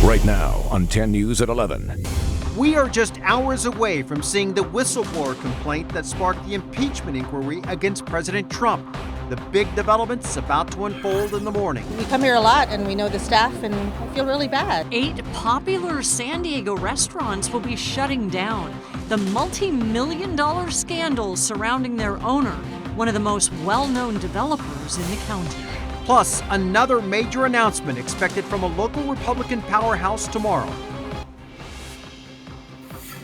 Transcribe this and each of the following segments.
Right now on 10 News at 11. We are just hours away from seeing the whistleblower complaint that sparked the impeachment inquiry against President Trump. The big developments about to unfold in the morning. We come here a lot and we know the staff and I feel really bad. 8 popular San Diego restaurants will be shutting down. The multi-million-dollar scandal surrounding their owner, one of the most well-known developers in the county. Plus, another major announcement expected from a local Republican powerhouse tomorrow.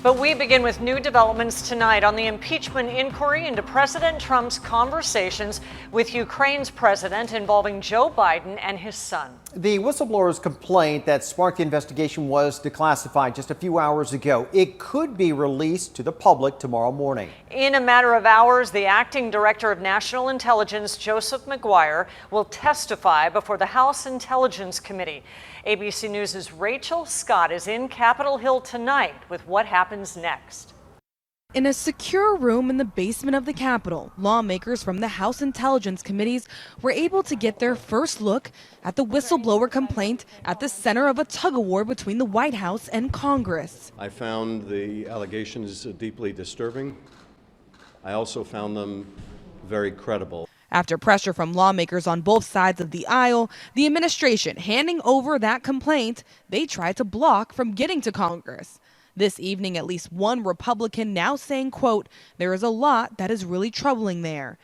But we begin with new developments tonight on the impeachment inquiry into President Trump's conversations with Ukraine's president involving Joe Biden and his son. The whistleblower's complaint that sparked the investigation was declassified just a few hours ago. It could be released to the public tomorrow morning. In a matter of hours, the acting director of national intelligence, Joseph Maguire, will testify before the House Intelligence Committee. ABC News' Rachel Scott is in Capitol Hill tonight with what happens next. In a secure room in the basement of the Capitol, lawmakers from the House Intelligence Committees were able to get their first look at the whistleblower complaint at the center of a tug-of-war between the White House and Congress. I found the allegations deeply disturbing. I also found them very credible. After pressure from lawmakers on both sides of the aisle, the administration handing over that complaint they tried to block from getting to Congress. This evening, at least one Republican now saying, quote, there is a lot that is really troubling there.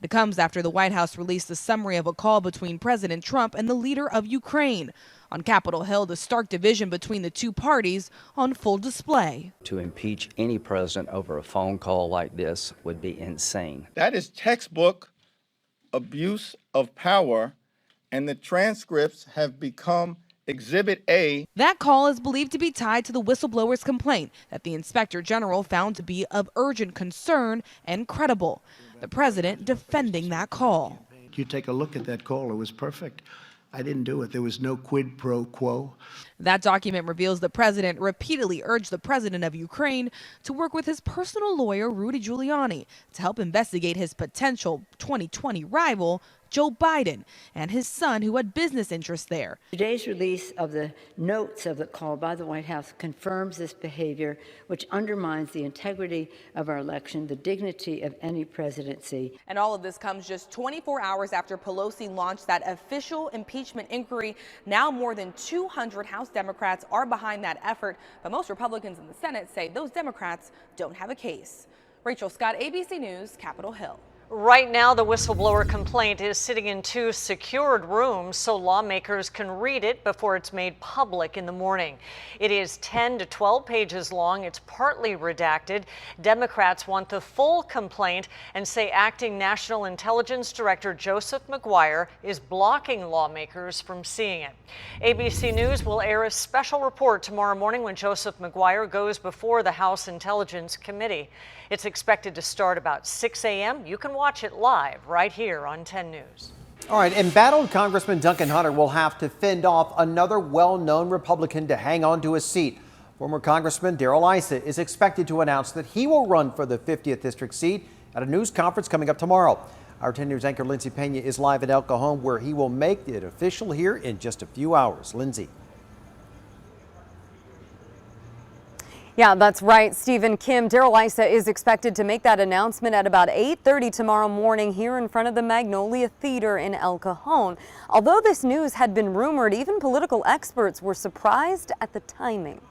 It comes after the White House released a summary of a call between President Trump and the leader of Ukraine. On Capitol Hill, the stark division between the two parties on full display. To impeach any president over a phone call like this would be insane. That is textbook abuse of power, and the transcripts have become Exhibit A. That call is believed to be tied to the whistleblower's complaint that the Inspector General found to be of urgent concern and credible. The president defending that call. You take a look at that call, it was perfect. I didn't do it. There was no quid pro quo. That document reveals the president repeatedly urged the president of Ukraine to work with his personal lawyer, Rudy Giuliani, to help investigate his potential 2020 rival, Joe Biden, and his son, who had business interests there. Today's release of the notes of the call by the White House confirms this behavior, which undermines the integrity of our election, the dignity of any presidency. And all of this comes just 24 hours after Pelosi launched that official impeachment inquiry. Now more than 200 House Democrats are behind that effort, but most Republicans in the Senate say those Democrats don't have a case. Rachel Scott, ABC News, Capitol Hill. Right now, the whistleblower complaint is sitting in 2 secured rooms so lawmakers can read it before it's made public in the morning. It is 10 to 12 pages long. It's partly redacted. Democrats want the full complaint and say acting National Intelligence Director Joseph Maguire is blocking lawmakers from seeing it. ABC News will air a special report tomorrow morning when Joseph Maguire goes before the House Intelligence Committee. It's expected to start about 6 a.m. You can watch it live right here on 10 News. All right, embattled Congressman Duncan Hunter will have to fend off another well-known Republican to hang on to his seat. Former Congressman Darrell Issa is expected to announce that he will run for the 50th district seat at a news conference coming up tomorrow. Our 10 News anchor Lindsay Pena is live at El Cajon, where he will make it official here in just a few hours. Lindsay. Yeah, that's right, Stephen. Kim, Darrell Issa is expected to make that announcement at about 8:30 tomorrow morning here in front of the Magnolia Theater in El Cajon. Although this news had been rumored, even political experts were surprised at the timing.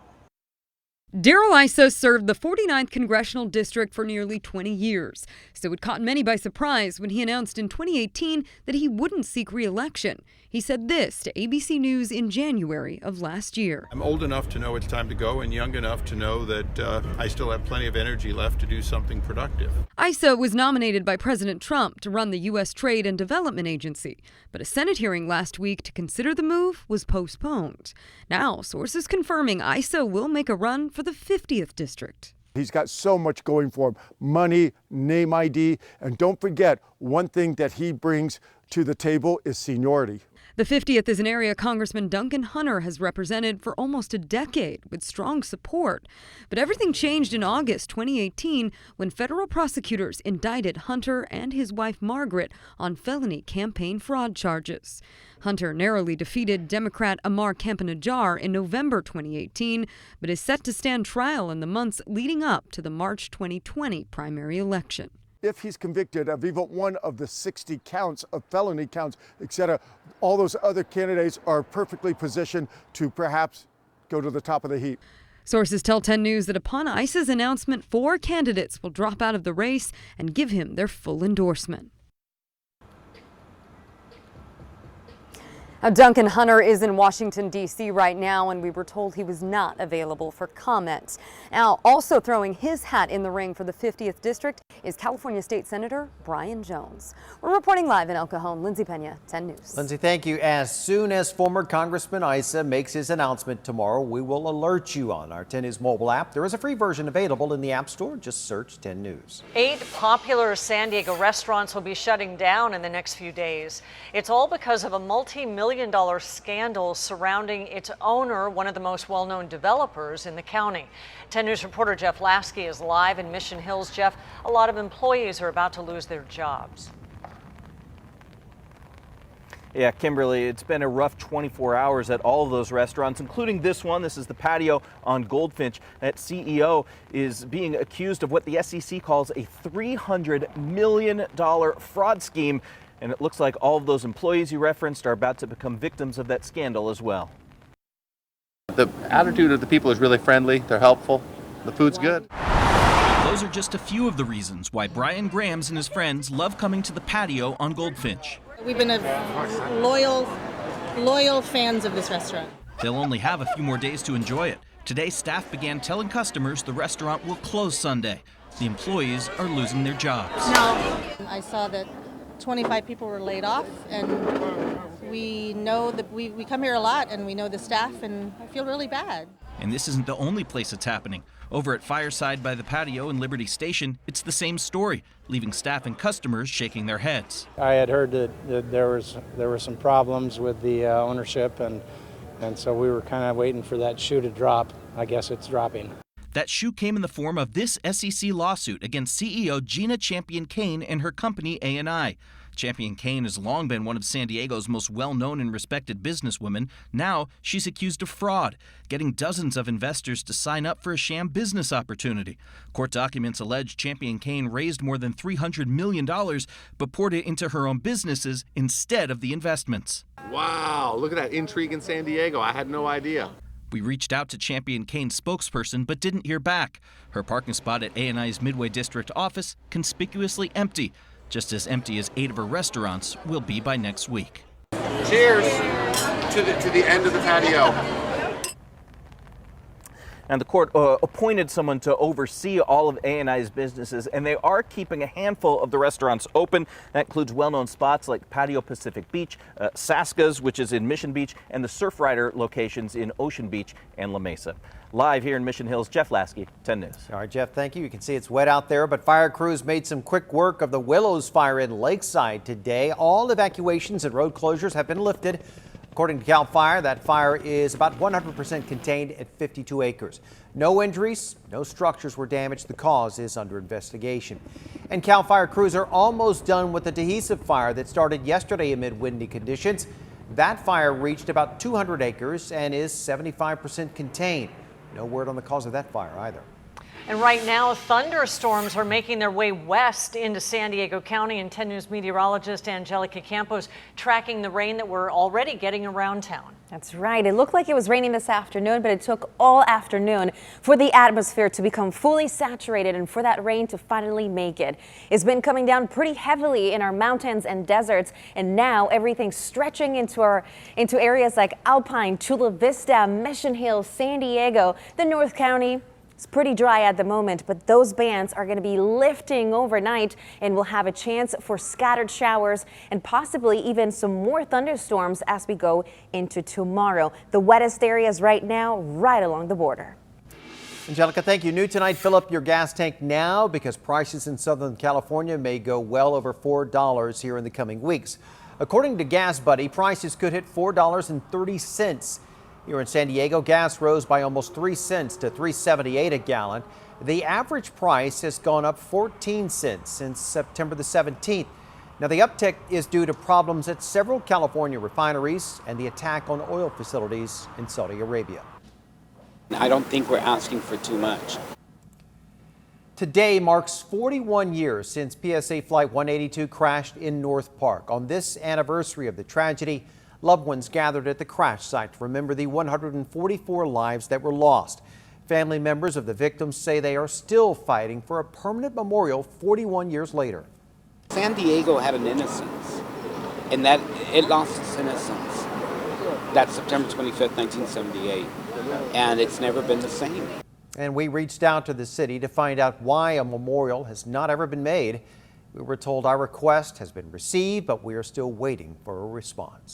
Darrell Issa served the 49th Congressional District for nearly 20 years, so it caught many by surprise when he announced in 2018 that he wouldn't seek re-election. He said this to ABC News in January of last year. I'm old enough to know it's time to go and young enough to know that I still have plenty of energy left to do something productive. Issa was nominated by President Trump to run the U.S. Trade and Development Agency, but a Senate hearing last week to consider the move was postponed. Now, sources confirming Issa will make a run for the 50th district. He's got so much going for him: money, name ID, and don't forget, one thing that he brings to the table is seniority. The 50th is an area Congressman Duncan Hunter has represented for almost a decade with strong support. But everything changed in August 2018 when federal prosecutors indicted Hunter and his wife Margaret on felony campaign fraud charges. Hunter narrowly defeated Democrat Amar Campanajjar in November 2018, but is set to stand trial in the months leading up to the March 2020 primary election. If he's convicted of even one of the 60 counts of felony counts, etc., all those other candidates are perfectly positioned to perhaps go to the top of the heap. Sources tell 10 News that upon ICE's announcement, 4 candidates will drop out of the race and give him their full endorsement. Duncan Hunter is in Washington, D.C. right now, and we were told he was not available for comment. Now, also throwing his hat in the ring for the 50th District is California State Senator Brian Jones. We're reporting live in El Cajon. Lindsay Pena, 10 News. Lindsay, thank you. As soon as former Congressman Issa makes his announcement tomorrow, we will alert you on our 10 News mobile app. There is a free version available in the App Store. Just search 10 News. 8 popular San Diego restaurants will be shutting down in the next few days. It's all because of a multi-million-dollar scandal surrounding its owner, one of the most well-known developers in the county. 10 News reporter Jeff Lasky is live in Mission Hills. Jeff, a lot of employees are about to lose their jobs. Yeah, Kimberly, it's been a rough 24 hours at all of those restaurants, including this one. This is the Patio on Goldfinch. That CEO is being accused of what the SEC calls a $300 million fraud scheme. And it looks like all of those employees you referenced are about to become victims of that scandal as well. The attitude of the people is really friendly. They're helpful. The food's good. Those are just a few of the reasons why Brian Grams and his friends love coming to the Patio on Goldfinch. We've been loyal fans of this restaurant. They'll only have a few more days to enjoy it. Today, staff began telling customers the restaurant will close Sunday. The employees are losing their jobs. I saw that 25 people were laid off, and we know that we come here a lot, and we know the staff, and I feel really bad. And this isn't the only place it's happening. Over at Fireside by the Patio in Liberty Station, it's the same story, leaving staff and customers shaking their heads. I had heard that there were some problems with the ownership, and so we were kind of waiting for that shoe to drop. I guess it's dropping. That shoe came in the form of this SEC lawsuit against CEO Gina Champion-Cain and her company A&I. Champion-Cain has long been one of San Diego's most well-known and respected businesswomen. Now she's accused of fraud, getting dozens of investors to sign up for a sham business opportunity. Court documents allege Champion-Cain raised more than $300 million, but poured it into her own businesses instead of the investments. Wow, look at that intrigue in San Diego. I had no idea. We reached out to Champion-Cain's spokesperson but didn't hear back. Her parking spot at A&I's Midway District office conspicuously empty, just as empty as 8 of her restaurants will be by next week. Cheers to the end of the patio. And the court appointed someone to oversee all of A&I's businesses, and they are keeping a handful of the restaurants open. That includes well-known spots like Patio Pacific Beach, Saska's, which is in Mission Beach, and the Surfrider locations in Ocean Beach and La Mesa. Live here in Mission Hills, Jeff Lasky, 10 News. All right, Jeff, thank you. You can see it's wet out there, but fire crews made some quick work of the Willows fire in Lakeside today. All evacuations and road closures have been lifted. According to CAL FIRE, that fire is about 100% contained at 52 acres. No injuries, no structures were damaged. The cause is under investigation. And CAL FIRE crews are almost done with the Dehesa fire that started yesterday amid windy conditions. That fire reached about 200 acres and is 75% contained. No word on the cause of that fire either. And right now, thunderstorms are making their way west into San Diego County, and 10 News meteorologist Angelica Campos tracking the rain that we're already getting around town. That's right. It looked like it was raining this afternoon, but it took all afternoon for the atmosphere to become fully saturated and for that rain to finally make it. It's been coming down pretty heavily in our mountains and deserts, and now everything's stretching into areas like Alpine, Chula Vista, Mission Hills, San Diego, the North County. It's pretty dry at the moment, but those bands are going to be lifting overnight, and we'll have a chance for scattered showers and possibly even some more thunderstorms as we go into tomorrow. The wettest areas right now, right along the border. Angelica, thank you. New tonight, fill up your gas tank now because prices in Southern California may go well over $4 here in the coming weeks. According to Gas Buddy, prices could hit $4.30. Here in San Diego, gas rose by almost 3 cents to $3.78 a gallon. The average price has gone up 14 cents since September the 17th. Now, the uptick is due to problems at several California refineries and the attack on oil facilities in Saudi Arabia. I don't think we're asking for too much. Today marks 41 years since PSA Flight 182 crashed in North Park. On this anniversary of the tragedy, loved ones gathered at the crash site to remember the 144 lives that were lost. Family members of the victims say they are still fighting for a permanent memorial 41 years later. San Diego had an innocence, and that it lost its innocence. That's September 25th, 1978, and it's never been the same. And we reached out to the city to find out why a memorial has not ever been made. We were told our request has been received, but we are still waiting for a response.